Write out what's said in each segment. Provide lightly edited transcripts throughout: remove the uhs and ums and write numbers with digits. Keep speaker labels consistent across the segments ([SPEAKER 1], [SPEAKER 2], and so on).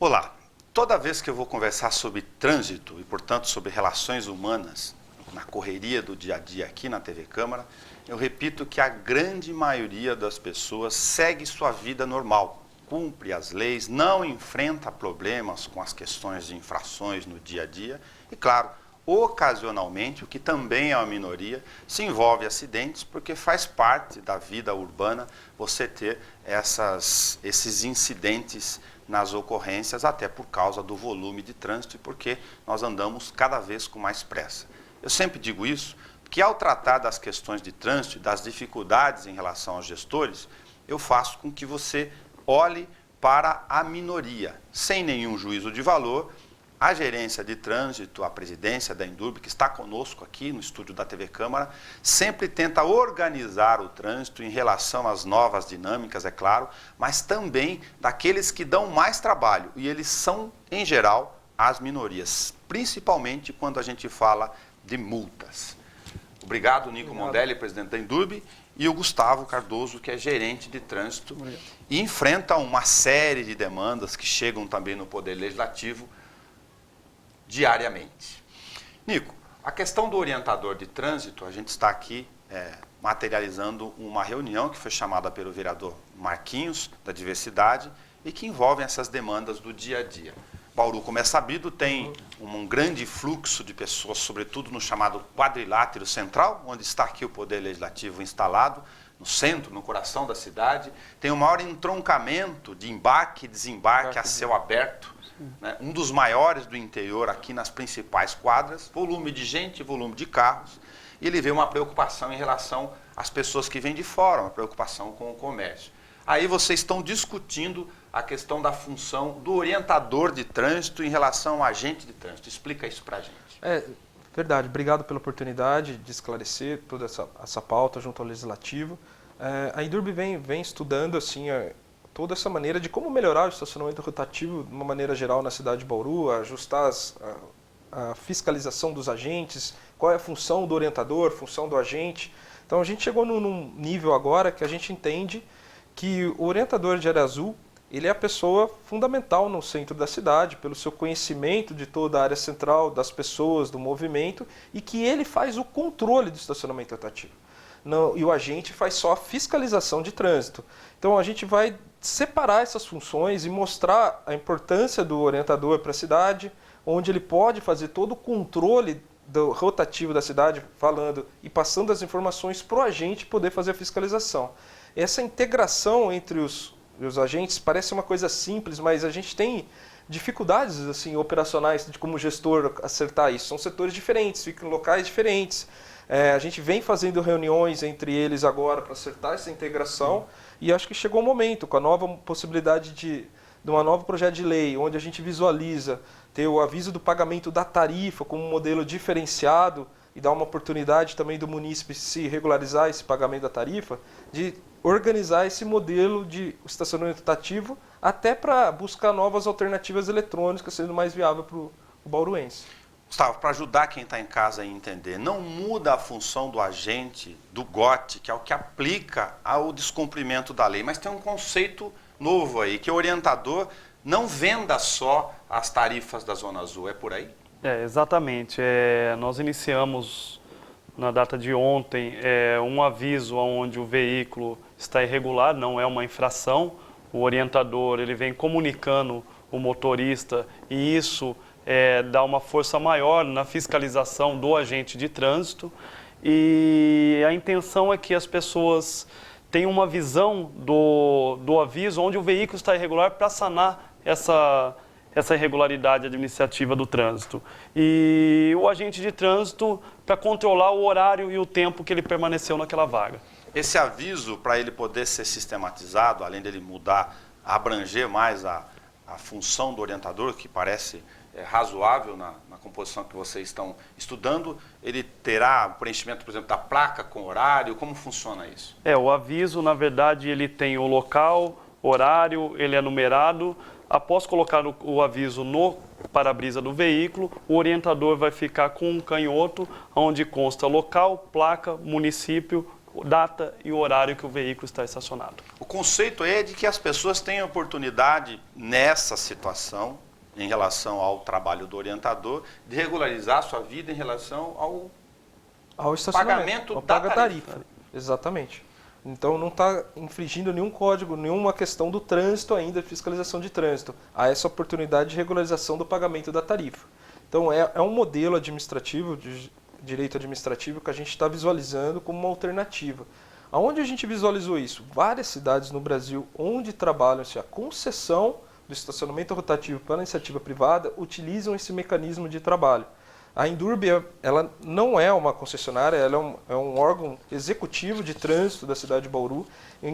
[SPEAKER 1] Olá, toda vez que eu vou conversar sobre trânsito e, portanto, sobre relações humanas, na correria do dia a dia aqui na TV Câmara, eu repito que a grande maioria das pessoas segue sua vida normal, cumpre as leis, não enfrenta problemas com as questões de infrações no dia a dia e, claro, ocasionalmente, o que também é uma minoria, se envolve em acidentes, porque faz parte da vida urbana você ter esses incidentes nas ocorrências, até por causa do volume de trânsito e porque nós andamos cada vez com mais pressa. Eu sempre digo isso, porque ao tratar das questões de trânsito e das dificuldades em relação aos gestores, eu faço com que você olhe para a minoria, sem nenhum juízo de valor. A gerência de trânsito, a presidência da Endurb, que está conosco aqui no estúdio da TV Câmara, sempre tenta organizar o trânsito em relação às novas dinâmicas, é claro, mas também daqueles que dão mais trabalho, e eles são, em geral, as minorias, principalmente quando a gente fala de multas. Obrigado, Nico Mondelli, presidente da Endurb, e o Gustavo Cardoso, que é gerente de trânsito, e enfrenta uma série de demandas que chegam também no Poder Legislativo, diariamente. Nico, a questão do orientador de trânsito, a gente está aqui materializando uma reunião que foi chamada pelo vereador Marquinhos, da Diversidade, e que envolve essas demandas do dia a dia. Bauru, como é sabido, tem um grande fluxo de pessoas, sobretudo no chamado quadrilátero central, onde está aqui o Poder Legislativo instalado, no centro, no coração da cidade. Tem o maior entroncamento de embarque e desembarque a céu aberto, né? Um dos maiores do interior aqui nas principais quadras, volume de gente, volume de carros, e ele vê uma preocupação em relação às pessoas que vêm de fora, uma preocupação com o comércio. Aí vocês estão discutindo a questão da função do orientador de trânsito em relação ao agente de trânsito. Explica isso para a gente.
[SPEAKER 2] Verdade. Obrigado pela oportunidade de esclarecer toda essa pauta junto ao Legislativo. A Endurb vem estudando assim, toda essa maneira de como melhorar o estacionamento rotativo de uma maneira geral na cidade de Bauru, ajustar a fiscalização dos agentes, qual é a função do orientador, função do agente. Então a gente chegou num nível agora que a gente entende que o orientador de área azul, ele é a pessoa fundamental no centro da cidade, pelo seu conhecimento de toda a área central, das pessoas, do movimento, e que ele faz o controle do estacionamento rotativo. E o agente faz só a fiscalização de trânsito. Então a gente vai separar essas funções e mostrar a importância do orientador para a cidade, onde ele pode fazer todo o controle do rotativo da cidade, falando e passando as informações para o agente poder fazer a fiscalização. Essa integração entre os agentes parece uma coisa simples, mas a gente tem dificuldades assim, operacionais de como gestor acertar isso. São setores diferentes, ficam em locais diferentes. A gente vem fazendo reuniões entre eles agora para acertar essa integração e acho que chegou o momento, com a nova possibilidade de um novo projeto de lei, onde a gente visualiza ter o aviso do pagamento da tarifa como um modelo diferenciado e dar uma oportunidade também do munícipe se regularizar esse pagamento da tarifa, de organizar esse modelo de estacionamento rotativo até para buscar novas alternativas eletrônicas, sendo mais viável para o bauruense.
[SPEAKER 1] Gustavo, para ajudar quem está em casa a entender, não muda a função do agente, do GOT, que é o que aplica ao descumprimento da lei, mas tem um conceito novo aí, que o orientador não venda só as tarifas da Zona Azul, é por aí?
[SPEAKER 3] Exatamente. Nós iniciamos na data de ontem um aviso onde o veículo está irregular, não é uma infração. O orientador ele vem comunicando o motorista e isso dá uma força maior na fiscalização do agente de trânsito. E a intenção é que as pessoas tenham uma visão do aviso onde o veículo está irregular para sanar essa irregularidade administrativa do trânsito. E o agente de trânsito para controlar o horário e o tempo que ele permaneceu naquela vaga.
[SPEAKER 1] Esse aviso, para ele poder ser sistematizado, além dele mudar, abranger mais a função do orientador, que parece razoável na composição que vocês estão estudando, ele terá o preenchimento, por exemplo, da placa com horário? Como funciona isso?
[SPEAKER 3] O aviso, na verdade, ele tem o local, horário, ele é numerado. Após colocar o aviso no para-brisa do veículo, o orientador vai ficar com um canhoto onde consta local, placa, município, data e o horário que o veículo está estacionado.
[SPEAKER 1] O conceito é de que as pessoas têm oportunidade, nessa situação, em relação ao trabalho do orientador, de regularizar a sua vida em relação
[SPEAKER 2] ao estacionamento,
[SPEAKER 1] pagamento
[SPEAKER 2] ao
[SPEAKER 1] da
[SPEAKER 2] paga-tarifa. Exatamente. Então não está infringindo nenhum código, nenhuma questão do trânsito ainda, de fiscalização de trânsito. Há essa oportunidade de regularização do pagamento da tarifa. Então é um modelo administrativo, de direito administrativo, que a gente está visualizando como uma alternativa. Aonde a gente visualizou isso? Várias cidades no Brasil onde trabalham-se a concessão do estacionamento rotativo pela iniciativa privada utilizam esse mecanismo de trabalho. A Indurb, ela não é uma concessionária, ela é um órgão executivo de trânsito da cidade de Bauru,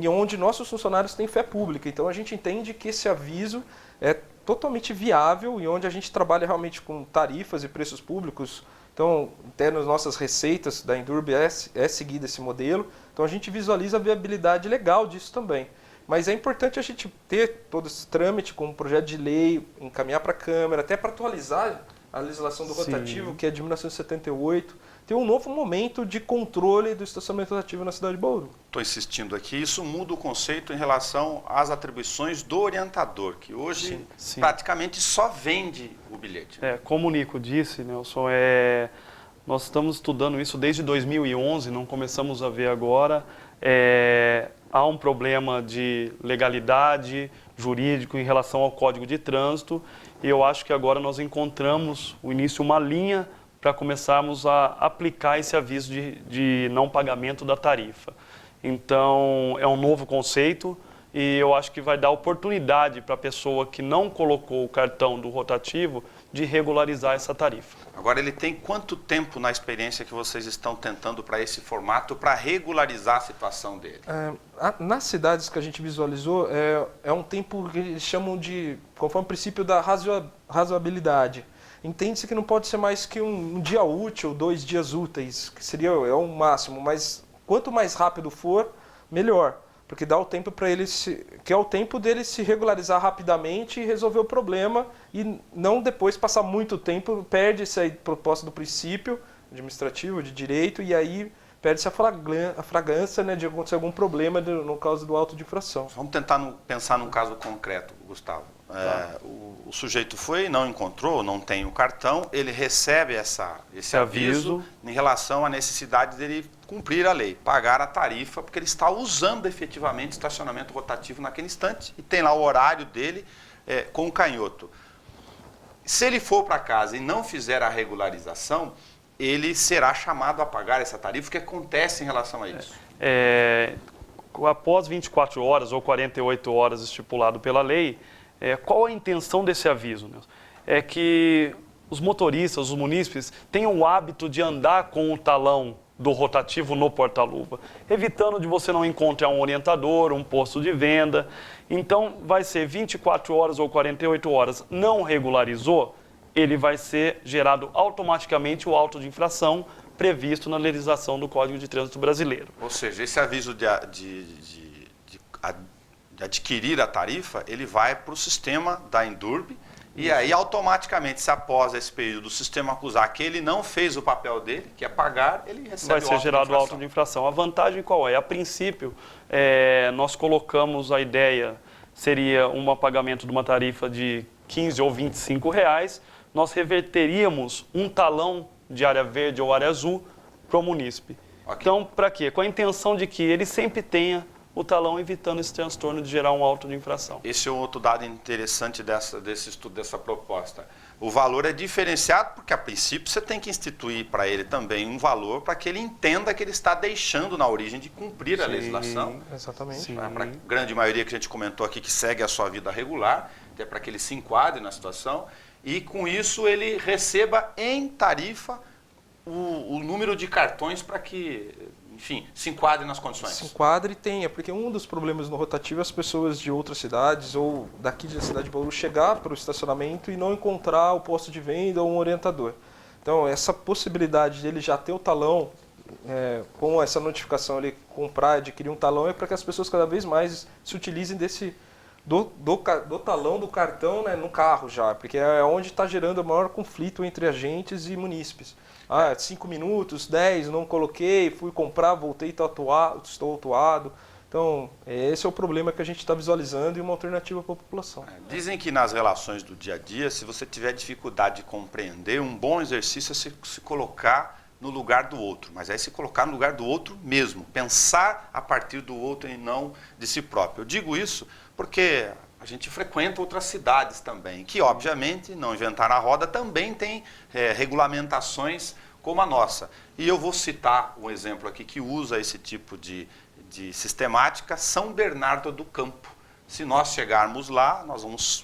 [SPEAKER 2] onde nossos funcionários têm fé pública. Então a gente entende que esse aviso é totalmente viável e onde a gente trabalha realmente com tarifas e preços públicos. Então, até nas nossas receitas da Indurb é seguido esse modelo. Então a gente visualiza a viabilidade legal disso também. Mas é importante a gente ter todo esse trâmite com um projeto de lei, encaminhar para a Câmara, até para atualizar a legislação do rotativo, que é de 1978, tem um novo momento de controle do estacionamento rotativo na cidade de Bauru.
[SPEAKER 1] Estou insistindo aqui, isso muda o conceito em relação às atribuições do orientador, que hoje praticamente só vende o bilhete.
[SPEAKER 3] Como o Nico disse, Nelson, nós estamos estudando isso desde 2011, não começamos a ver agora. Há um problema de legalidade jurídico em relação ao Código de Trânsito e eu acho que agora nós encontramos o início, uma linha para começarmos a aplicar esse aviso de não pagamento da tarifa. Então, é um novo conceito e eu acho que vai dar oportunidade para a pessoa que não colocou o cartão do rotativo de regularizar essa tarifa.
[SPEAKER 1] Agora, ele tem quanto tempo na experiência que vocês estão tentando para esse formato, para regularizar a situação dele?
[SPEAKER 2] Nas cidades que a gente visualizou, é um tempo que eles chamam de, conforme o princípio da razoabilidade. Entende-se que não pode ser mais que um dia útil, 2 dias úteis, que seria o máximo, mas quanto mais rápido for, melhor. Porque dá o tempo para ele que é o tempo dele se regularizar rapidamente e resolver o problema e não depois passar muito tempo, perde essa proposta do princípio administrativo, de direito, e aí perde-se a fragrância, né, de acontecer algum problema no caso do auto de infração.
[SPEAKER 1] Vamos tentar pensar num caso concreto, Gustavo. O sujeito não encontrou, não tem o cartão, ele recebe esse aviso em relação à necessidade dele cumprir a lei, pagar a tarifa, porque ele está usando efetivamente estacionamento rotativo naquele instante e tem lá o horário dele com o canhoto. Se ele for para casa e não fizer a regularização, ele será chamado a pagar essa tarifa. O que acontece em relação a isso?
[SPEAKER 3] Após 24 horas ou 48 horas estipulado pela lei, qual a intenção desse aviso, Nelson? É que os motoristas, os munícipes, tenham o hábito de andar com o talão do rotativo no porta-luva, evitando de você não encontrar um orientador, um posto de venda. Então, vai ser 24 horas ou 48 horas, não regularizou, ele vai ser gerado automaticamente o auto de infração previsto na legislação do Código de Trânsito Brasileiro.
[SPEAKER 1] Ou seja, esse aviso de adquirir a tarifa, ele vai para o sistema da Indurb e aí automaticamente, se após esse período o sistema acusar que ele não fez o papel dele, que é pagar, ele recebe
[SPEAKER 3] vai ser gerado o auto de infração. A vantagem qual é? A princípio, nós colocamos a ideia, seria um pagamento de uma tarifa de R$15 ou R$25, nós reverteríamos um talão de área verde ou área azul para o munícipe. Okay. Então, para quê? Com a intenção de que ele sempre tenha o talão, evitando esse transtorno de gerar um auto de infração.
[SPEAKER 1] Esse é outro dado interessante desse estudo, dessa proposta. O valor é diferenciado porque, a princípio, você tem que instituir para ele também um valor para que ele entenda que ele está deixando na origem de cumprir a legislação.
[SPEAKER 2] Exatamente.
[SPEAKER 1] Para a grande maioria que a gente comentou aqui que segue a sua vida regular, até para que ele se enquadre na situação e, com isso, ele receba em tarifa o número de cartões para que, enfim, se enquadre nas condições.
[SPEAKER 2] Se enquadre e tenha, porque um dos problemas no rotativo é as pessoas de outras cidades ou daqui da cidade de Bauru chegar para o estacionamento e não encontrar o posto de venda ou um orientador. Então, essa possibilidade de ele já ter o talão, com essa notificação, ele comprar, adquirir um talão, é para que as pessoas cada vez mais se utilizem do talão do cartão, né, no carro já, porque é onde está gerando o maior conflito entre agentes e munícipes. 5 minutos, 10, não coloquei, fui comprar, voltei, estou autuado. Então, esse é o problema que a gente está visualizando e uma alternativa para a população.
[SPEAKER 1] Dizem que nas relações do dia a dia, se você tiver dificuldade de compreender, um bom exercício é se colocar no lugar do outro, mas é se colocar no lugar do outro mesmo, pensar a partir do outro e não de si próprio. Eu digo isso porque a gente frequenta outras cidades também, que obviamente não inventaram a roda, também tem regulamentações como a nossa. E eu vou citar um exemplo aqui que usa esse tipo de sistemática, São Bernardo do Campo. Se nós chegarmos lá, nós vamos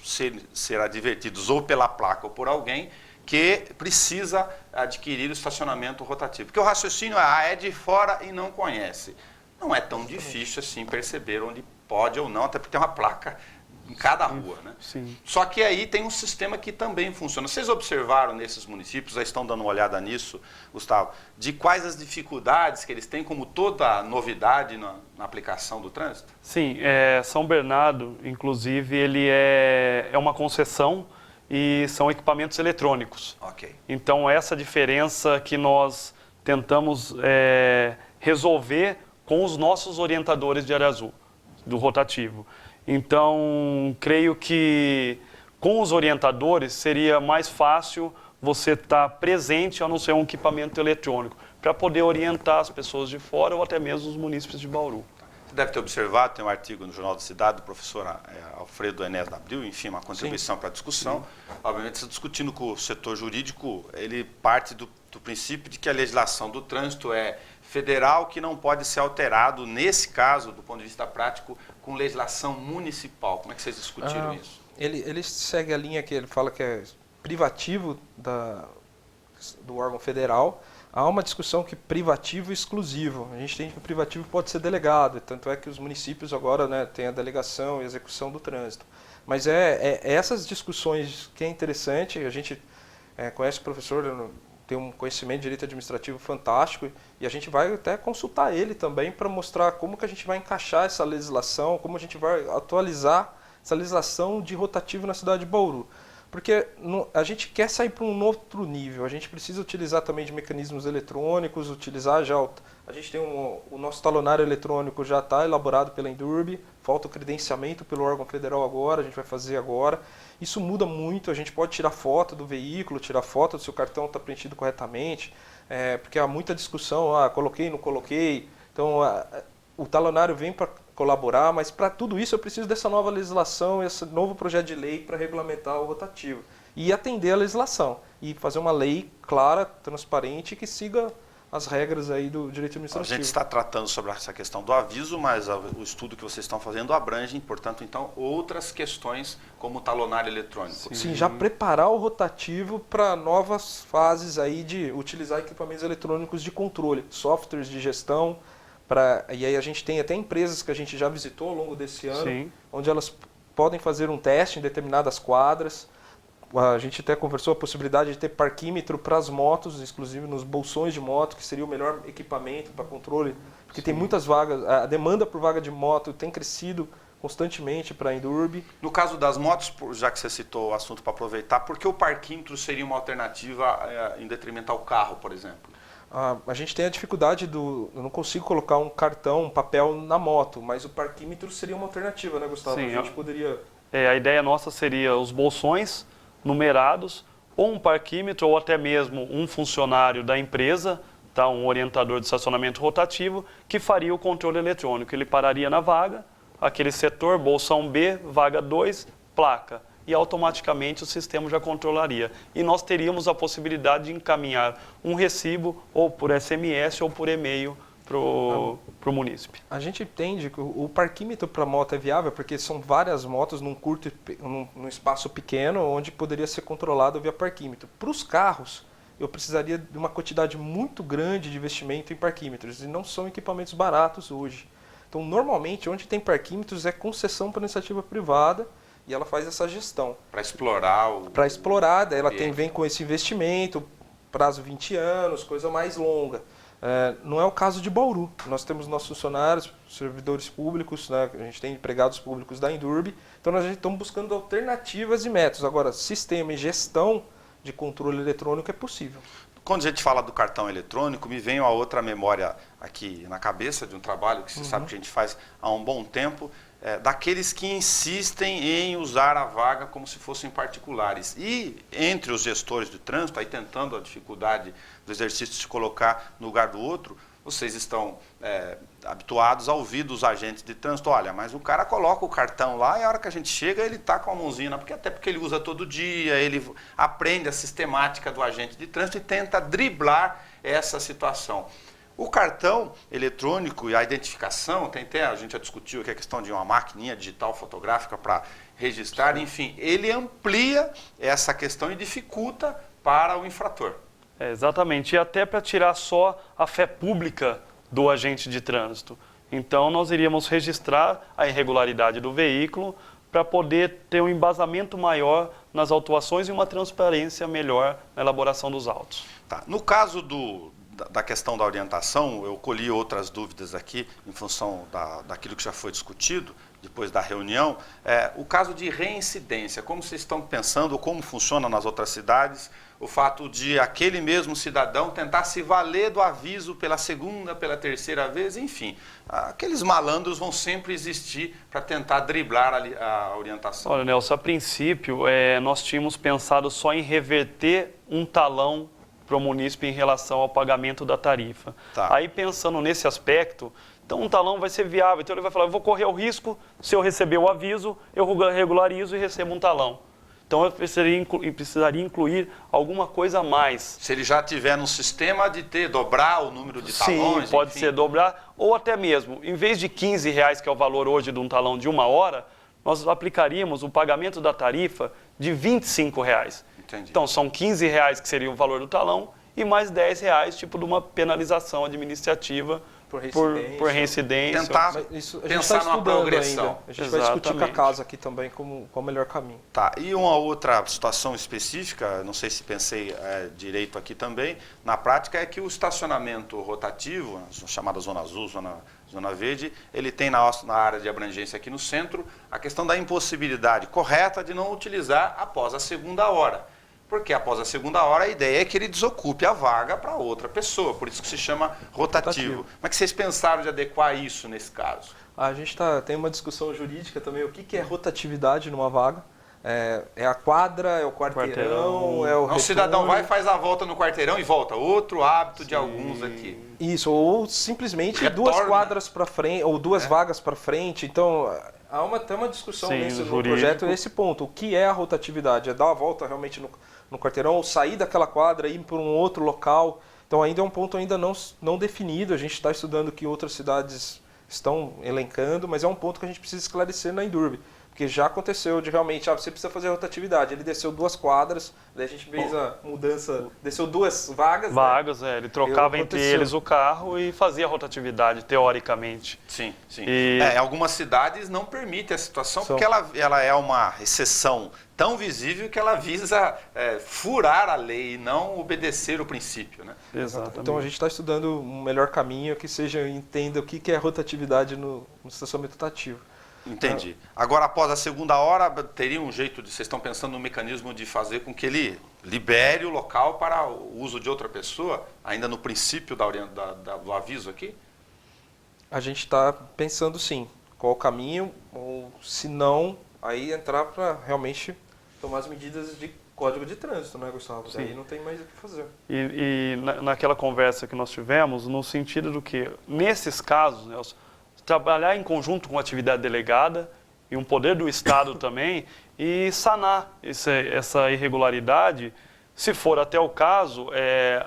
[SPEAKER 1] ser advertidos ou pela placa ou por alguém que precisa adquirir o estacionamento rotativo. Porque o raciocínio é de fora e não conhece. Não é tão difícil assim perceber onde pode ou não, até porque tem uma placa em cada rua, né?
[SPEAKER 3] Sim.
[SPEAKER 1] Só que aí tem um sistema que também funciona. Vocês observaram nesses municípios, já estão dando uma olhada nisso, Gustavo, de quais as dificuldades que eles têm, como toda novidade na aplicação do trânsito?
[SPEAKER 3] Sim, São Bernardo, inclusive, ele é uma concessão e são equipamentos eletrônicos.
[SPEAKER 1] Ok.
[SPEAKER 3] Então, essa diferença que nós tentamos resolver com os nossos orientadores de área azul, do rotativo. Então, creio que com os orientadores seria mais fácil você estar presente a não ser um equipamento eletrônico, para poder orientar as pessoas de fora ou até mesmo os munícipes de Bauru.
[SPEAKER 1] Você deve ter observado, tem um artigo no Jornal da Cidade do professor Alfredo Enes da Abril, enfim, uma contribuição para a discussão. Obviamente, você discutindo com o setor jurídico, ele parte do princípio de que a legislação do trânsito é federal, que não pode ser alterado, nesse caso, do ponto de vista prático, com legislação municipal. Como é que vocês discutiram isso?
[SPEAKER 2] Ele segue a linha que ele fala que é privativo do órgão federal. Há uma discussão que privativo e exclusivo. A gente tem que o privativo pode ser delegado, tanto é que os municípios agora, né, têm a delegação e execução do trânsito. Mas essas discussões que é interessante, a gente conhece o professor, tem um conhecimento de direito administrativo fantástico e a gente vai até consultar ele também para mostrar como que a gente vai encaixar essa legislação, como a gente vai atualizar essa legislação de rotativo na cidade de Bauru. Porque a gente quer sair para um outro nível, a gente precisa utilizar também de mecanismos eletrônicos, a gente tem o nosso talonário eletrônico já está elaborado pela Indurb, falta o credenciamento pelo órgão federal agora, a gente vai fazer agora. Isso muda muito, a gente pode tirar foto do veículo, tirar foto do seu cartão está preenchido corretamente, porque há muita discussão, coloquei, não coloquei. Então, o talonário vem para colaborar, mas para tudo isso eu preciso dessa nova legislação, esse novo projeto de lei para regulamentar o rotativo. E atender a legislação, e fazer uma lei clara, transparente, que siga as regras aí do direito administrativo.
[SPEAKER 1] A gente está tratando sobre essa questão do aviso, mas o estudo que vocês estão fazendo abrange, portanto, então, outras questões como o talonário eletrônico.
[SPEAKER 2] Sim, já preparar o rotativo para novas fases aí de utilizar equipamentos eletrônicos de controle, softwares de gestão, e aí a gente tem até empresas que a gente já visitou ao longo desse ano,
[SPEAKER 3] Sim.
[SPEAKER 2] onde elas podem fazer um teste em determinadas quadras. A gente até conversou a possibilidade de ter parquímetro para as motos, inclusive nos bolsões de moto, que seria o melhor equipamento para controle, porque tem muitas vagas, a demanda por vaga de moto tem crescido constantemente para a Indurb.
[SPEAKER 1] No caso das motos, já que você citou o assunto para aproveitar, por que o parquímetro seria uma alternativa em detrimento ao carro, por exemplo?
[SPEAKER 2] A gente tem a dificuldade eu não consigo colocar um cartão, um papel na moto, mas o parquímetro seria uma alternativa, né, Gustavo?
[SPEAKER 3] Sim,
[SPEAKER 2] a gente poderia...
[SPEAKER 3] A ideia nossa seria os bolsões numerados, ou um parquímetro, ou até mesmo um funcionário da empresa, tá, um orientador de estacionamento rotativo, que faria o controle eletrônico. Ele pararia na vaga, aquele setor, bolsão B, vaga 2, placa. E automaticamente o sistema já controlaria. E nós teríamos a possibilidade de encaminhar um recibo ou por SMS ou por e-mail para o munícipe.
[SPEAKER 2] A gente entende que o parquímetro para moto é viável porque são várias motos num espaço pequeno onde poderia ser controlado via parquímetro. Para os carros, eu precisaria de uma quantidade muito grande de investimento em parquímetros e não são equipamentos baratos hoje. Então, normalmente, onde tem parquímetros é concessão para iniciativa privada, e ela faz essa gestão.
[SPEAKER 1] Para explorar
[SPEAKER 2] Para explorar, daí ela vem com esse investimento, prazo 20 anos, coisa mais longa. Não é o caso de Bauru. Nós temos nossos funcionários, servidores públicos, né? A gente tem empregados públicos da Indurb, então nós estamos buscando alternativas e métodos. Agora, sistema e gestão de controle eletrônico é possível.
[SPEAKER 1] Quando a gente fala do cartão eletrônico, me vem uma outra memória aqui na cabeça de um trabalho que você sabe que a gente faz há um bom tempo, daqueles que insistem em usar a vaga como se fossem particulares. E entre os gestores de trânsito, aí tentando a dificuldade do exercício de se colocar no lugar do outro, vocês estão habituados a ouvir dos agentes de trânsito, olha, mas o cara coloca o cartão lá e a hora que a gente chega ele está com a mãozinha, até porque ele usa todo dia, ele aprende a sistemática do agente de trânsito e tenta driblar essa situação. O cartão eletrônico e a identificação, a gente já discutiu aqui a questão de uma maquininha digital fotográfica para registrar, enfim, ele amplia essa questão e dificulta para o infrator.
[SPEAKER 3] Exatamente, e até para tirar só a fé pública do agente de trânsito. Então, nós iríamos registrar a irregularidade do veículo para poder ter um embasamento maior nas autuações e uma transparência melhor na elaboração dos autos.
[SPEAKER 1] Tá. No caso da questão da orientação, eu colhi outras dúvidas aqui em função daquilo que já foi discutido depois da reunião. O caso de reincidência, como vocês estão pensando, como funciona nas outras cidades, o fato de aquele mesmo cidadão tentar se valer do aviso pela segunda, pela terceira vez, enfim, aqueles malandros vão sempre existir para tentar driblar a orientação.
[SPEAKER 3] Olha, Nelson, a princípio, nós tínhamos pensado só em reverter um talão para o munícipe em relação ao pagamento da tarifa.
[SPEAKER 1] Tá.
[SPEAKER 3] Aí, pensando nesse aspecto, então um talão vai ser viável. Então ele vai falar, eu vou correr o risco, se eu receber o aviso, eu regularizo e recebo um talão. Então eu precisaria incluir alguma coisa a mais.
[SPEAKER 1] Se ele já tiver no sistema de dobrar o número de talões.
[SPEAKER 3] Sim, pode
[SPEAKER 1] enfim.
[SPEAKER 3] ser dobrar, ou até mesmo, em vez de R$15, que é o valor hoje de um talão de 1 hora, nós aplicaríamos o pagamento da tarifa de R$25.
[SPEAKER 1] Entendi.
[SPEAKER 3] Então, são R$15 que seria o valor do talão e mais R$10, tipo de uma penalização administrativa por reincidência.
[SPEAKER 1] Tentar
[SPEAKER 2] Isso,
[SPEAKER 1] pensar numa progressão.
[SPEAKER 2] Ainda. A gente vai discutir com a casa aqui também qual o melhor caminho.
[SPEAKER 1] Tá. E uma outra situação específica, não sei se pensei direito aqui também, na prática é que o estacionamento rotativo, chamada Zona Azul, Zona Verde, ele tem na área de abrangência aqui no centro a questão da impossibilidade correta de não utilizar após a segunda hora. Porque após a segunda hora a ideia é que ele desocupe a vaga para outra pessoa, por isso que se chama rotativo. Como é que vocês pensaram de adequar isso nesse caso?
[SPEAKER 2] A gente tem uma discussão jurídica também, o que é rotatividade numa vaga? É a quadra, é o quarteirão, é o retorno.
[SPEAKER 1] O cidadão vai, faz a volta no quarteirão e volta. Outro hábito de alguns aqui.
[SPEAKER 2] Isso, ou simplesmente
[SPEAKER 1] Retorna.
[SPEAKER 2] 2 quadras para frente, ou 2 vagas para frente. Então, há até uma discussão no projeto nesse ponto. O que é a rotatividade? É dar a volta realmente no quarteirão, ou sair daquela quadra e ir para um outro local. Então, ainda é um ponto ainda não definido. A gente está estudando que outras cidades estão elencando, mas é um ponto que a gente precisa esclarecer na Indurb. Porque já aconteceu de realmente, você precisa fazer a rotatividade. Ele desceu 2 quadras, daí a gente fez a mudança, desceu 2 vagas.
[SPEAKER 3] Vagas, ele trocava entre eles o carro e fazia a rotatividade, teoricamente.
[SPEAKER 1] Sim, sim.
[SPEAKER 3] E
[SPEAKER 1] algumas cidades não permitem a situação porque ela é uma exceção tão visível que ela visa furar a lei e não obedecer o princípio, né?
[SPEAKER 3] Exatamente.
[SPEAKER 2] Então a gente está estudando um melhor caminho que entenda o que é rotatividade no estacionamento rotativo.
[SPEAKER 1] Entendi. Agora, após a segunda hora, teria um jeito vocês estão pensando no mecanismo de fazer com que ele libere o local para o uso de outra pessoa, ainda no princípio do aviso aqui?
[SPEAKER 2] A gente está pensando sim, qual o caminho, ou se não, aí entrar para realmente tomar as medidas de código de trânsito, né, Gustavo?
[SPEAKER 3] Sim.
[SPEAKER 2] Aí não tem mais o que fazer.
[SPEAKER 3] E naquela conversa que nós tivemos, no sentido do que, nesses casos, Nelson, trabalhar em conjunto com a atividade delegada e um poder do Estado também e sanar essa irregularidade, se for até o caso,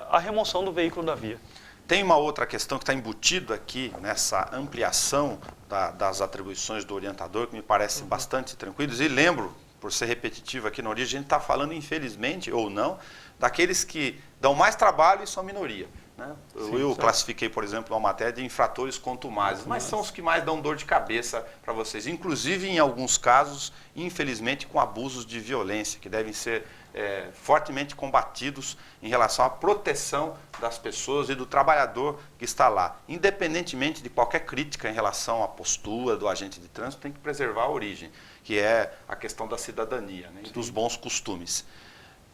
[SPEAKER 3] a remoção do veículo da via.
[SPEAKER 1] Tem uma outra questão que está embutida aqui nessa ampliação das atribuições do orientador, que me parece bastante tranquilos, e lembro, por ser repetitivo aqui na origem, a gente está falando, infelizmente, ou não, daqueles que dão mais trabalho e são minoria. né? Eu classifiquei, por exemplo, uma matéria de infratores contumazes, mas são os que mais dão dor de cabeça para vocês. Inclusive, em alguns casos, infelizmente, com abusos de violência, que devem ser fortemente combatidos em relação à proteção das pessoas e do trabalhador que está lá. Independentemente de qualquer crítica em relação à postura do agente de trânsito, tem que preservar a origem, que é a questão da cidadania, né, e dos bons costumes.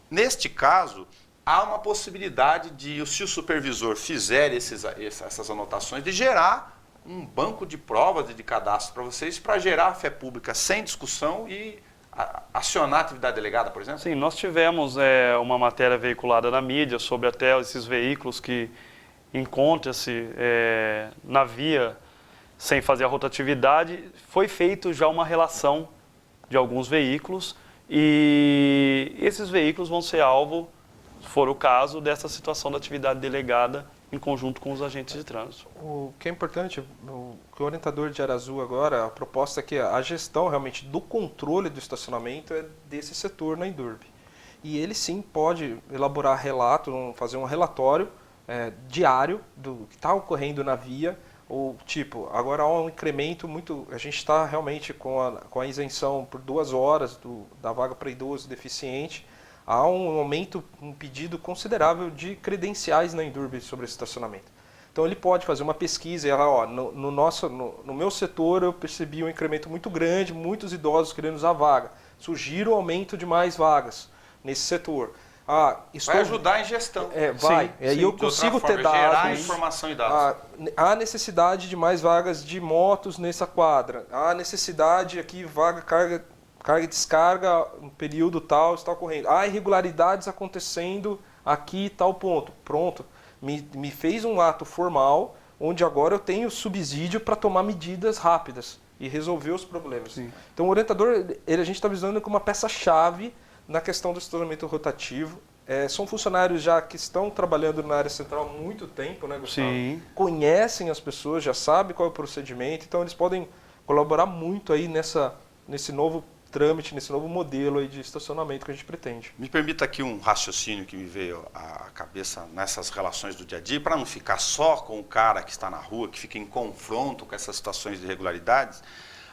[SPEAKER 1] Neste caso, há uma possibilidade de, se o supervisor fizer essas anotações, de gerar um banco de provas e de cadastro para vocês, para gerar a fé pública sem discussão e acionar a atividade delegada, por exemplo?
[SPEAKER 3] Sim, nós tivemos uma matéria veiculada na mídia sobre até esses veículos que encontram-se na via sem fazer a rotatividade. Foi feito já uma relação de alguns veículos e esses veículos vão ser alvo, se for o caso, dessa situação da atividade delegada em conjunto com os agentes de trânsito.
[SPEAKER 2] O que é importante, o orientador de Arazu agora, a proposta é que a gestão realmente do controle do estacionamento é desse setor na Indurb. E ele sim pode elaborar relato, fazer um relatório diário do que está ocorrendo na via, ou tipo, agora há um incremento muito, a gente está realmente com a isenção por 2 horas da vaga para idoso deficiente. Há um aumento, um pedido considerável de credenciais na Indurb sobre esse estacionamento. Então ele pode fazer uma pesquisa e ela, no meu setor eu percebi um incremento muito grande, muitos idosos querendo usar vaga. Sugiro o aumento de mais vagas nesse setor.
[SPEAKER 1] Vai ajudar em gestão.
[SPEAKER 2] Vai. E aí eu consigo ter dados.
[SPEAKER 1] Gerar informação e dados.
[SPEAKER 2] Há necessidade de mais vagas de motos nessa quadra. Há necessidade aqui, vaga, carga e descarga, um período tal está ocorrendo. Há irregularidades acontecendo aqui tal ponto. Pronto. Me fez um ato formal, onde agora eu tenho subsídio para tomar medidas rápidas e resolver os problemas.
[SPEAKER 3] Sim.
[SPEAKER 2] Então o orientador, a gente está visando como uma peça-chave na questão do estacionamento rotativo. São funcionários já que estão trabalhando na área central há muito tempo, né, Gustavo?
[SPEAKER 3] Sim.
[SPEAKER 2] Conhecem as pessoas, já sabem qual é o procedimento, então eles podem colaborar muito aí nesse novo trâmite, nesse novo modelo aí de estacionamento que a gente pretende.
[SPEAKER 1] Me permita aqui um raciocínio que me veio à cabeça nessas relações do dia a dia, para não ficar só com o cara que está na rua, que fica em confronto com essas situações de irregularidades.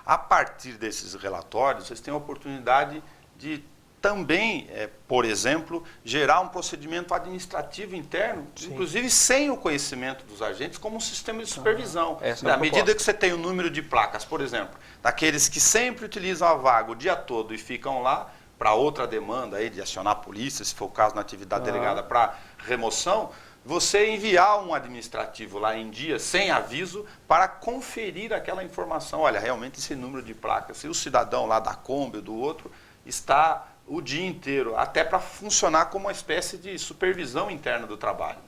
[SPEAKER 1] A partir desses relatórios, vocês têm a oportunidade de também, por exemplo, gerar um procedimento administrativo interno,
[SPEAKER 2] Sim.
[SPEAKER 1] inclusive sem o conhecimento dos agentes, como um sistema de supervisão.
[SPEAKER 2] Essa
[SPEAKER 1] À medida que você tem o número de placas, por exemplo, daqueles que sempre utilizam a vaga o dia todo e ficam lá para outra demanda aí de acionar a polícia, se for o caso na atividade delegada para remoção, você enviar um administrativo lá em dia, sem aviso, para conferir aquela informação. Olha, realmente esse número de placas, se o cidadão lá da Kombi ou do outro está o dia inteiro, até para funcionar como uma espécie de supervisão interna do trabalho.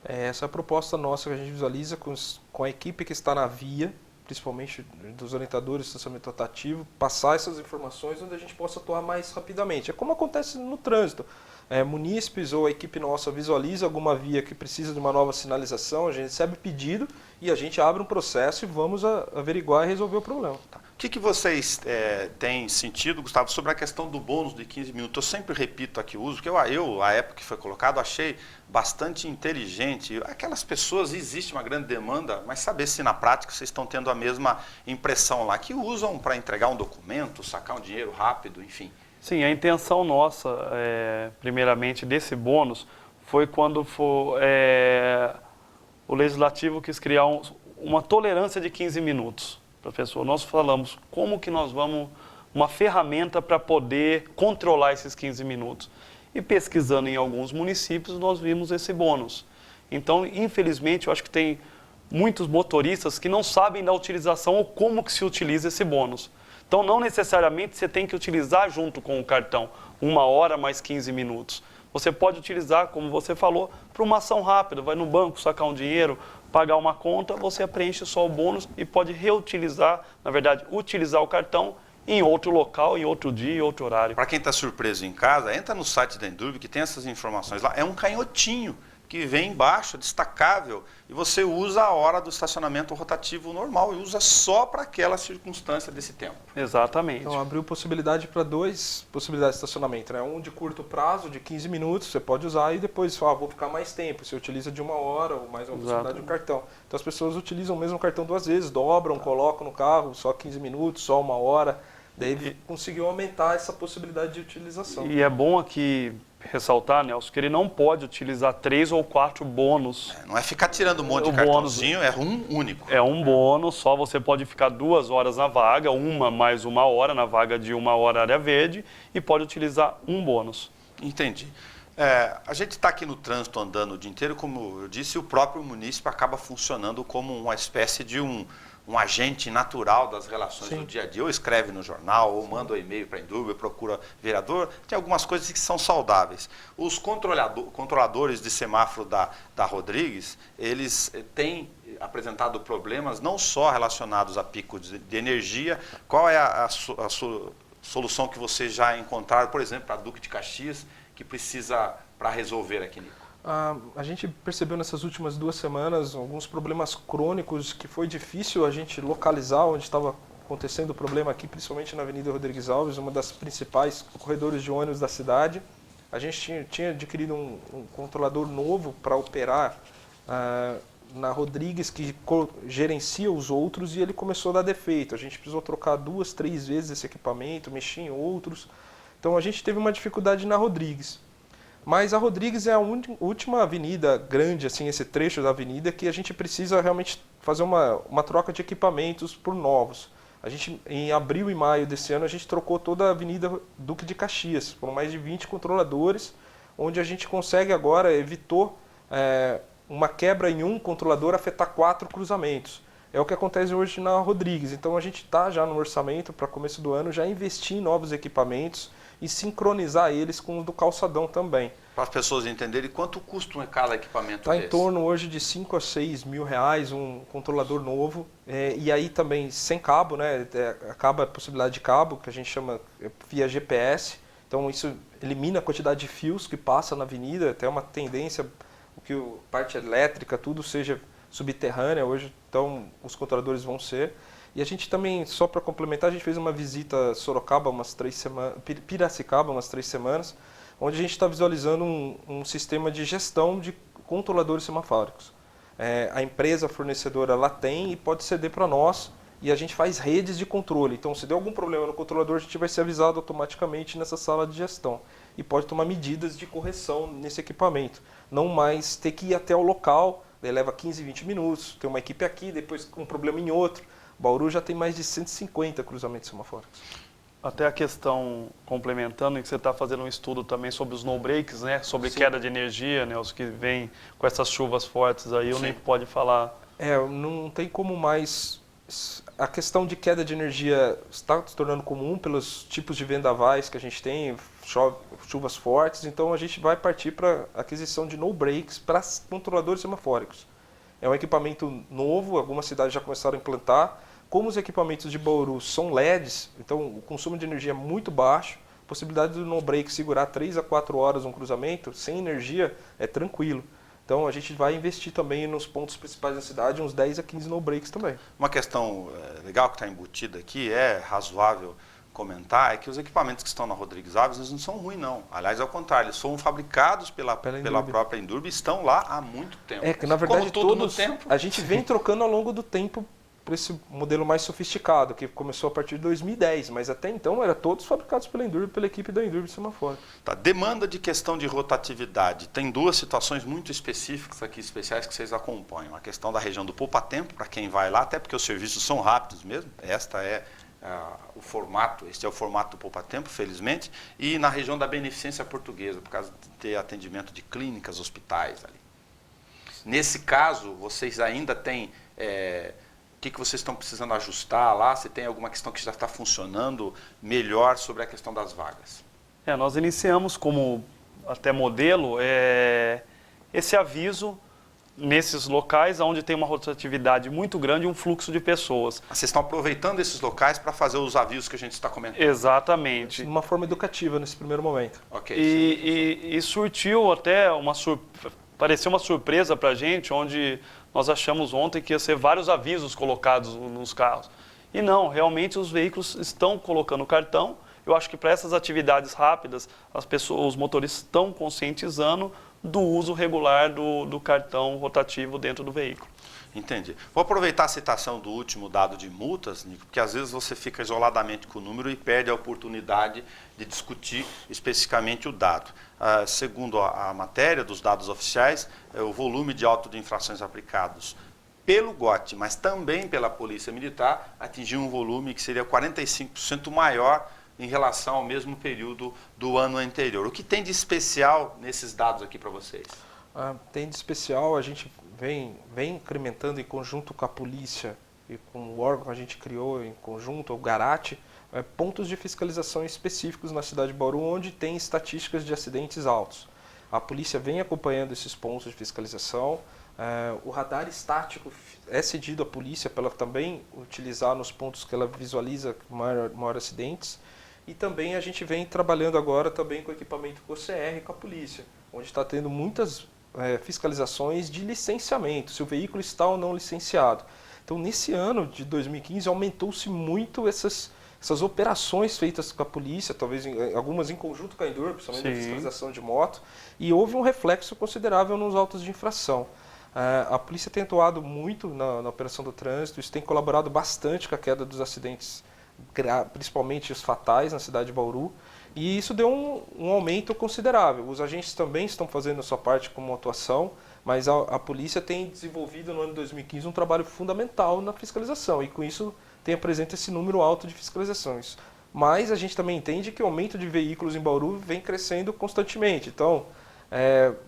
[SPEAKER 2] Essa é a proposta nossa que a gente visualiza com a equipe que está na via, principalmente dos orientadores de estacionamento rotativo, passar essas informações onde a gente possa atuar mais rapidamente. É como acontece no trânsito. Munícipes ou a equipe nossa visualiza alguma via que precisa de uma nova sinalização, a gente recebe pedido e a gente abre um processo e vamos averiguar e resolver o problema.
[SPEAKER 1] O que vocês têm sentido, Gustavo, sobre a questão do bônus de 15 minutos? Eu sempre repito aqui o uso, porque eu, a época que foi colocado, achei bastante inteligente. Aquelas pessoas, existe uma grande demanda, mas saber se na prática vocês estão tendo a mesma impressão lá, que usam para entregar um documento, sacar um dinheiro rápido, enfim.
[SPEAKER 3] Sim, a intenção nossa, primeiramente, desse bônus, foi quando o Legislativo quis criar uma tolerância de 15 minutos. Professor, nós falamos como que nós vamos, uma ferramenta para poder controlar esses 15 minutos. E pesquisando em alguns municípios, nós vimos esse bônus. Então, infelizmente, eu acho que tem muitos motoristas que não sabem da utilização ou como que se utiliza esse bônus. Então, não necessariamente você tem que utilizar junto com o cartão 1 hora mais 15 minutos. Você pode utilizar, como você falou, para uma ação rápida, vai no banco, sacar um dinheiro, pagar uma conta, você preenche só o bônus e pode reutilizar, na verdade, utilizar o cartão em outro local, em outro dia, em outro horário.
[SPEAKER 1] Para quem está surpreso em casa, entra no site da Indurb, que tem essas informações lá. É um canhotinho que vem embaixo, destacável, e você usa a hora do estacionamento rotativo normal e usa só para aquela circunstância desse tempo.
[SPEAKER 3] Exatamente.
[SPEAKER 2] Então abriu possibilidade para duas possibilidades de estacionamento, né? Um de curto prazo, de 15 minutos, você pode usar e depois fala, vou ficar mais tempo. Você utiliza de 1 hora ou mais uma possibilidade de um cartão. Então as pessoas utilizam o mesmo cartão 2 vezes, dobram, colocam no carro, só 15 minutos, só 1 hora. Daí conseguiu aumentar essa possibilidade de utilização.
[SPEAKER 3] E é bom aqui ressaltar, Nelson, que ele não pode utilizar 3 ou 4 bônus.
[SPEAKER 1] Não é ficar tirando um monte de cartãozinho, é um único.
[SPEAKER 3] É um bônus, só você pode ficar 2 horas na vaga, 1 mais 1 hora, na vaga de 1 hora área verde, e pode utilizar um bônus.
[SPEAKER 1] Entendi. A gente está aqui no trânsito andando o dia inteiro, como eu disse, o próprio munícipe acaba funcionando como uma espécie de um agente natural das relações do dia a dia, ou escreve no jornal, ou manda um e-mail para a Indurb, procura vereador, tem algumas coisas que são saudáveis. Os controladores de semáforo da Rodrigues, eles têm apresentado problemas não só relacionados a picos de energia. Qual é a solução que vocês já encontraram, por exemplo, para a Duque de Caxias, que precisa para resolver aqui, Nico?
[SPEAKER 2] A gente percebeu nessas últimas 2 semanas alguns problemas crônicos que foi difícil a gente localizar onde estava acontecendo o problema aqui, principalmente na Avenida Rodrigues Alves, uma das principais corredores de ônibus da cidade. A gente tinha adquirido um controlador novo para operar na Rodrigues, que gerencia os outros, e ele começou a dar defeito. A gente precisou trocar 2, 3 vezes esse equipamento, mexer em outros. Então a gente teve uma dificuldade na Rodrigues. Mas a Rodrigues é a última avenida grande, assim, esse trecho da avenida, que a gente precisa realmente fazer uma troca de equipamentos por novos. A gente, em abril e maio desse ano, a gente trocou toda a Avenida Duque de Caxias. Foram mais de 20 controladores, onde a gente consegue agora, evitou uma quebra em um controlador afetar 4 cruzamentos. É o que acontece hoje na Rodrigues. Então a gente está já no orçamento para começo do ano, já investir em novos equipamentos e sincronizar eles com o do calçadão também.
[SPEAKER 1] Para as pessoas entenderem quanto custa cada equipamento
[SPEAKER 2] Está
[SPEAKER 1] desse?
[SPEAKER 2] em torno hoje de 5 a 6 mil reais um controlador novo, e aí também sem cabo, né? Acaba a possibilidade de cabo, que a gente chama via GPS, então isso elimina a quantidade de fios que passa na avenida, até uma tendência que a parte elétrica, tudo seja subterrânea, hoje então os controladores vão ser. E a gente também, só para complementar, a gente fez uma visita a Sorocaba umas 3 semanas, Piracicaba umas 3 semanas, onde a gente está visualizando um sistema de gestão de controladores semafóricos. A empresa fornecedora lá tem e pode ceder para nós, e a gente faz redes de controle. Então, se der algum problema no controlador, a gente vai ser avisado automaticamente nessa sala de gestão. E pode tomar medidas de correção nesse equipamento. Não mais ter que ir até o local, daí leva 15, 20 minutos, tem uma equipe aqui, depois um problema em outro. Bauru já tem mais de 150 cruzamentos semafóricos.
[SPEAKER 3] Até a questão, complementando, que você está fazendo um estudo também sobre os no-breaks, né? Sobre queda de energia, né? Os que vêm com essas chuvas fortes aí, o Nico pode falar.
[SPEAKER 2] Não tem como mais... A questão de queda de energia está se tornando comum pelos tipos de vendavais que a gente tem, chuvas fortes, então a gente vai partir para a aquisição de no-breaks para controladores semafóricos. É um equipamento novo, algumas cidades já começaram a implantar. Como os equipamentos de Bauru são LEDs, então o consumo de energia é muito baixo, a possibilidade do no-break segurar 3 a 4 horas um cruzamento sem energia é tranquilo. Então a gente vai investir também nos pontos principais da cidade, uns 10 a 15 no-breaks também.
[SPEAKER 1] Uma questão legal que está embutida aqui, é razoável comentar, é que os equipamentos que estão na Rodrigues Alves eles não são ruins, não. Aliás, ao contrário, eles foram fabricados pela própria Indurb e estão lá há muito tempo.
[SPEAKER 2] Que na verdade
[SPEAKER 1] todos
[SPEAKER 2] a gente vem trocando ao longo do tempo para esse modelo mais sofisticado, que começou a partir de 2010, mas até então eram todos fabricados pela Indurb, pela equipe da Indurb Semafórica.
[SPEAKER 1] Tá. Demanda de questão de rotatividade. Tem 2 situações muito específicas aqui, especiais, que vocês acompanham. A questão da região do poupa-tempo, para quem vai lá, até porque os serviços são rápidos mesmo. Este é o formato do poupa-tempo, felizmente. E na região da Beneficência Portuguesa, por causa de ter atendimento de clínicas, hospitais ali. Nesse caso, vocês ainda têm... O que vocês estão precisando ajustar lá? Se tem alguma questão que já está funcionando melhor sobre a questão das vagas?
[SPEAKER 3] Nós iniciamos como até modelo esse aviso nesses locais onde tem uma rotatividade muito grande e um fluxo de pessoas.
[SPEAKER 1] Vocês estão aproveitando esses locais para fazer os avisos que a gente está comentando?
[SPEAKER 3] Exatamente.
[SPEAKER 2] De uma forma educativa nesse primeiro momento.
[SPEAKER 1] Ok.
[SPEAKER 3] E surtiu até pareceu uma surpresa para a gente, onde nós achamos ontem que ia ser vários avisos colocados nos carros. E não, realmente os veículos estão colocando o cartão. Eu acho que para essas atividades rápidas, os motoristas estão conscientizando do uso regular do cartão rotativo dentro do veículo.
[SPEAKER 1] Entendi. Vou aproveitar a citação do último dado de multas, Nico, porque às vezes você fica isoladamente com o número e perde a oportunidade de discutir especificamente o dado. Segundo a matéria dos dados oficiais, o volume de auto de infrações aplicados pelo GOT, mas também pela Polícia Militar, atingiu um volume que seria 45% maior em relação ao mesmo período do ano anterior. O que tem de especial nesses dados aqui para vocês?
[SPEAKER 2] Tem de especial, a gente vem incrementando em conjunto com a polícia e com o órgão que a gente criou em conjunto, o GARAT, pontos de fiscalização específicos na cidade de Bauru, onde tem estatísticas de acidentes altos. A polícia vem acompanhando esses pontos de fiscalização. O radar estático é cedido à polícia para ela também utilizar nos pontos que ela visualiza maior acidentes. E também a gente vem trabalhando agora também com equipamento com OCR com a polícia, onde está tendo muitas fiscalizações de licenciamento, se o veículo está ou não licenciado. Então, nesse ano de 2015, aumentou-se muito essas operações feitas com a polícia, talvez algumas em conjunto com a Endurbe, principalmente a fiscalização de moto, e houve um reflexo considerável nos autos de infração. A polícia tem atuado muito na operação do trânsito, isso tem colaborado bastante com a queda dos acidentes, principalmente os fatais na cidade de Bauru, e isso deu um aumento considerável. Os agentes também estão fazendo a sua parte como atuação, mas a polícia tem desenvolvido no ano de 2015 um trabalho fundamental na fiscalização, e com isso tem apresenta esse número alto de fiscalizações. Mas a gente também entende que o aumento de veículos em Bauru vem crescendo constantemente, então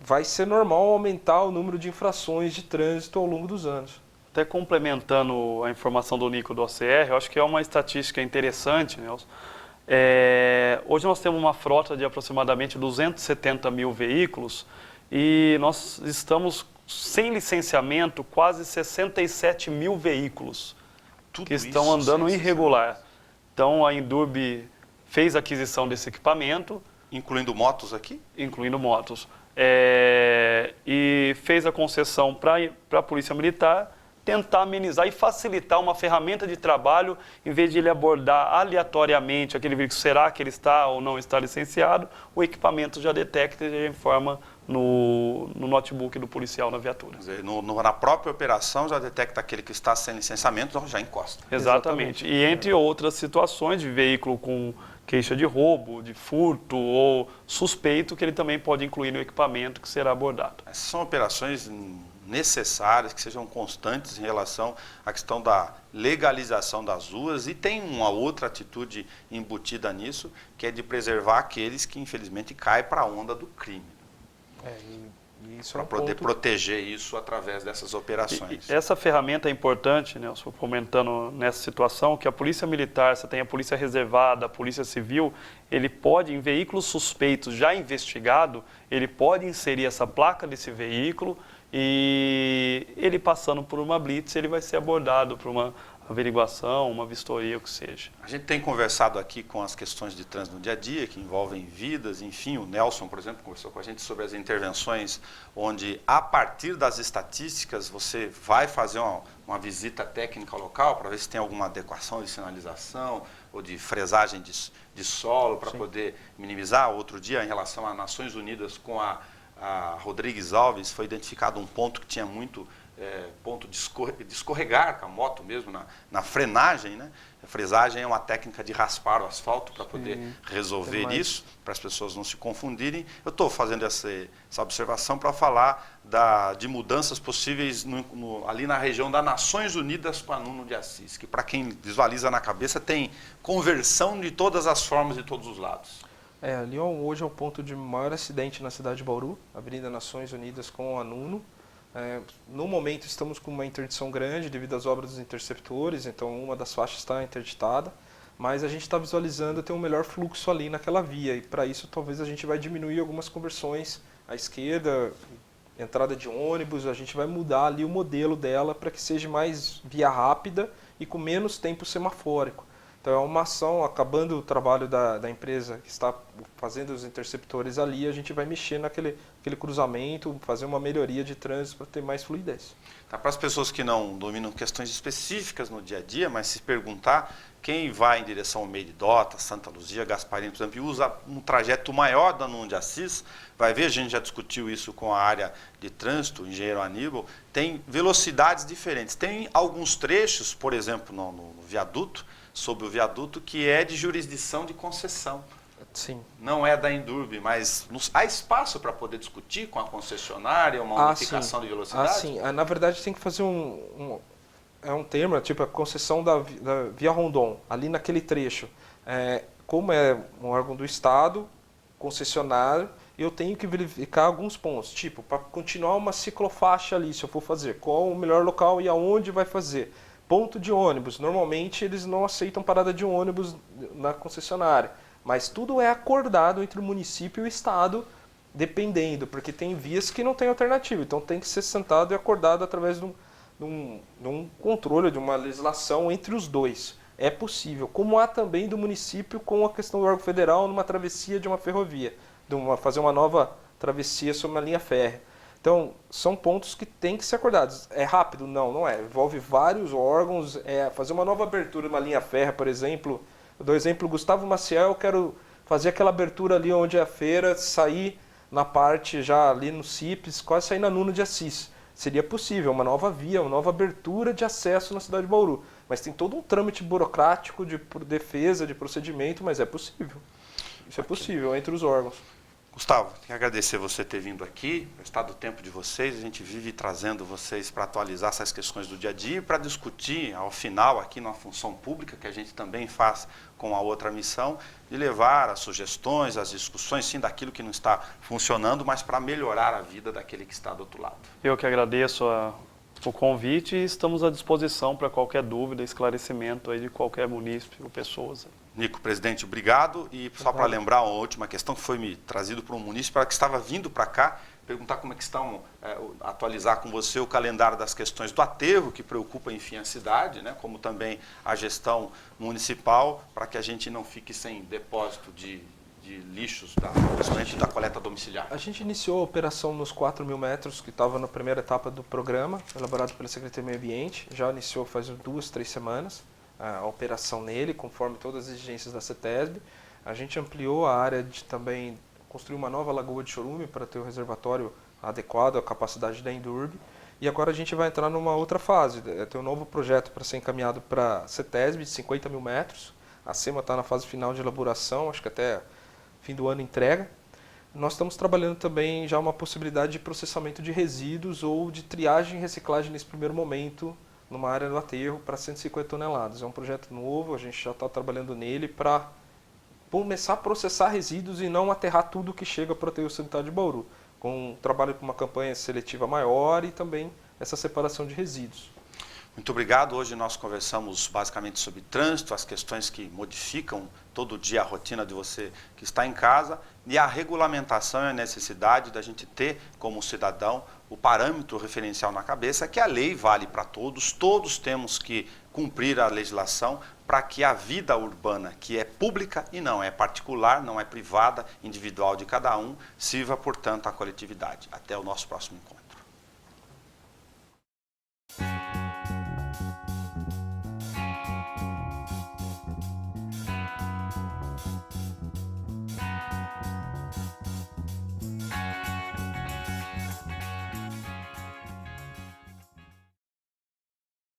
[SPEAKER 2] vai ser normal aumentar o número de infrações de trânsito ao longo dos anos.
[SPEAKER 3] Até complementando a informação do Nico do OCR, eu acho que é uma estatística interessante, Nelson. Hoje nós temos uma frota de aproximadamente 270 mil veículos e nós estamos sem licenciamento quase 67 mil veículos que estão andando irregular. Então a Endurbe fez a aquisição desse equipamento.
[SPEAKER 1] Incluindo motos aqui?
[SPEAKER 3] Incluindo motos. E fez a concessão para a Polícia Militar tentar amenizar e facilitar uma ferramenta de trabalho, em vez de ele abordar aleatoriamente aquele veículo, será que ele está ou não está licenciado, o equipamento já detecta e já informa no notebook do policial na viatura.
[SPEAKER 1] Quer dizer, na própria operação já detecta aquele que está sem licenciamento, então já encosta.
[SPEAKER 3] Exatamente. E entre outras situações de veículo com queixa de roubo, de furto ou suspeito, que ele também pode incluir no equipamento que será abordado.
[SPEAKER 1] Essas são operações necessárias, que sejam constantes em relação à questão da legalização das ruas, e tem uma outra atitude embutida nisso, que é de preservar aqueles que infelizmente caem para a onda do crime. Para poder proteger isso através dessas operações.
[SPEAKER 3] E essa ferramenta é importante, Nelson, comentando nessa situação, que a Polícia Militar, você tem a Polícia Reservada, a Polícia Civil, ele pode, em veículos suspeitos já investigado, ele pode inserir essa placa desse veículo e ele passando por uma blitz, ele vai ser abordado por uma averiguação, uma vistoria, o que seja.
[SPEAKER 1] A gente tem conversado aqui com as questões de trânsito no dia a dia, que envolvem vidas, enfim, o Nelson, por exemplo, conversou com a gente sobre as intervenções onde, a partir das estatísticas, você vai fazer uma visita técnica local para ver se tem alguma adequação de sinalização ou de fresagem de solo para poder minimizar. Outro dia, em relação às Nações Unidas com a Rodrigues Alves, foi identificado um ponto que tinha muito ponto de escorregar com a moto mesmo na frenagem, né? A fresagem é uma técnica de raspar o asfalto para poder resolver isso, para as pessoas não se confundirem. Eu estou fazendo essa observação para falar de mudanças possíveis ali na região das Nações Unidas com a Nuno de Assis, que para quem visualiza na cabeça tem conversão de todas as formas de todos os lados.
[SPEAKER 2] Ali hoje é o ponto de maior acidente na cidade de Bauru, Avenida Nações Unidas com a Nuno. No momento estamos com uma interdição grande devido às obras dos interceptores, então uma das faixas está interditada, mas a gente está visualizando ter um melhor fluxo ali naquela via, e para isso talvez a gente vai diminuir algumas conversões à esquerda, entrada de ônibus, a gente vai mudar ali o modelo dela para que seja mais via rápida e com menos tempo semafórico. Então é uma ação, acabando o trabalho da empresa que está fazendo os interceptores ali, a gente vai mexer naquele cruzamento, fazer uma melhoria de trânsito para ter mais fluidez.
[SPEAKER 1] Tá, para as pessoas que não dominam questões específicas no dia a dia, mas se perguntar, quem vai em direção ao Meridota, Santa Luzia, Gasparini, por exemplo, e usa um trajeto maior da Nuno de Assis, vai ver, a gente já discutiu isso com a área de trânsito, o engenheiro Aníbal, tem velocidades diferentes. Tem alguns trechos, por exemplo, no viaduto, sobre o viaduto, que é de jurisdição de concessão.
[SPEAKER 2] Sim.
[SPEAKER 1] Não é da Endurbe, mas há espaço para poder discutir com a concessionária uma unificação de velocidade?
[SPEAKER 2] Sim. Na verdade, tem que fazer um termo, tipo a concessão da Via Rondon, ali naquele trecho. Como é um órgão do Estado, concessionário, eu tenho que verificar alguns pontos, tipo, para continuar uma ciclofaixa ali, se eu for fazer, qual o melhor local e aonde vai fazer. Ponto de ônibus, normalmente eles não aceitam parada de ônibus na concessionária, mas tudo é acordado entre o município e o Estado, dependendo, porque tem vias que não tem alternativa, então tem que ser sentado e acordado através de um controle, de uma legislação entre os dois. É possível, como há também do município com a questão do órgão federal numa travessia de uma ferrovia, fazer uma nova travessia sobre uma linha férrea. Então, são pontos que têm que ser acordados. É rápido? Não, não é. Envolve vários órgãos. Fazer uma nova abertura de uma linha férrea, por exemplo. Eu dou exemplo, Gustavo Maciel, eu quero fazer aquela abertura ali onde é a feira, sair na parte já ali no CIPS, quase sair na Nuno de Assis. Seria possível, uma nova via, uma nova abertura de acesso na cidade de Bauru. Mas tem todo um trâmite burocrático por defesa, de procedimento, mas é possível. Isso é possível entre os órgãos.
[SPEAKER 1] Gustavo, quero agradecer você ter vindo aqui, gostar do tempo de vocês, a gente vive trazendo vocês para atualizar essas questões do dia a dia e para discutir, ao final, aqui numa função pública, que a gente também faz com a outra missão, de levar as sugestões, as discussões, sim, daquilo que não está funcionando, mas para melhorar a vida daquele que está do outro lado.
[SPEAKER 3] Eu que agradeço o convite e estamos à disposição para qualquer dúvida, esclarecimento aí de qualquer munícipe ou pessoas.
[SPEAKER 1] Nico, presidente, obrigado. E só para lembrar uma última questão que foi me trazido por um munícipe, que estava vindo para cá, perguntar como é que estão, atualizar com você o calendário das questões do aterro, que preocupa, enfim, a cidade, né, como também a gestão municipal, para que a gente não fique sem depósito de lixos, principalmente da coleta domiciliar.
[SPEAKER 2] A gente iniciou a operação nos 4.000 metros, que estava na primeira etapa do programa, elaborado pela Secretaria do Meio Ambiente. Já iniciou faz 2, 3 semanas a operação nele, conforme todas as exigências da CETESB. A gente ampliou a área de também construir uma nova lagoa de chorume para ter o reservatório adequado à capacidade da Endurbe. E agora a gente vai entrar numa outra fase. Tem um novo projeto para ser encaminhado para a CETESB de 50.000 metros. A SEMA está na fase final de elaboração, acho que até fim do ano entrega. Nós estamos trabalhando também já uma possibilidade de processamento de resíduos ou de triagem e reciclagem nesse primeiro momento, numa área do aterro para 150 toneladas. É um projeto novo, a gente já está trabalhando nele para começar a processar resíduos e não aterrar tudo que chega para o aterro sanitário de Bauru. Com um trabalho com uma campanha seletiva maior e também essa separação de resíduos.
[SPEAKER 1] Muito obrigado. Hoje nós conversamos basicamente sobre trânsito, as questões que modificam todo dia a rotina de você que está em casa e a regulamentação e a necessidade da gente ter como cidadão o parâmetro referencial na cabeça, que a lei vale para todos, todos temos que cumprir a legislação para que a vida urbana, que é pública e não é particular, não é privada, individual de cada um, sirva, portanto, à coletividade. Até o nosso próximo encontro.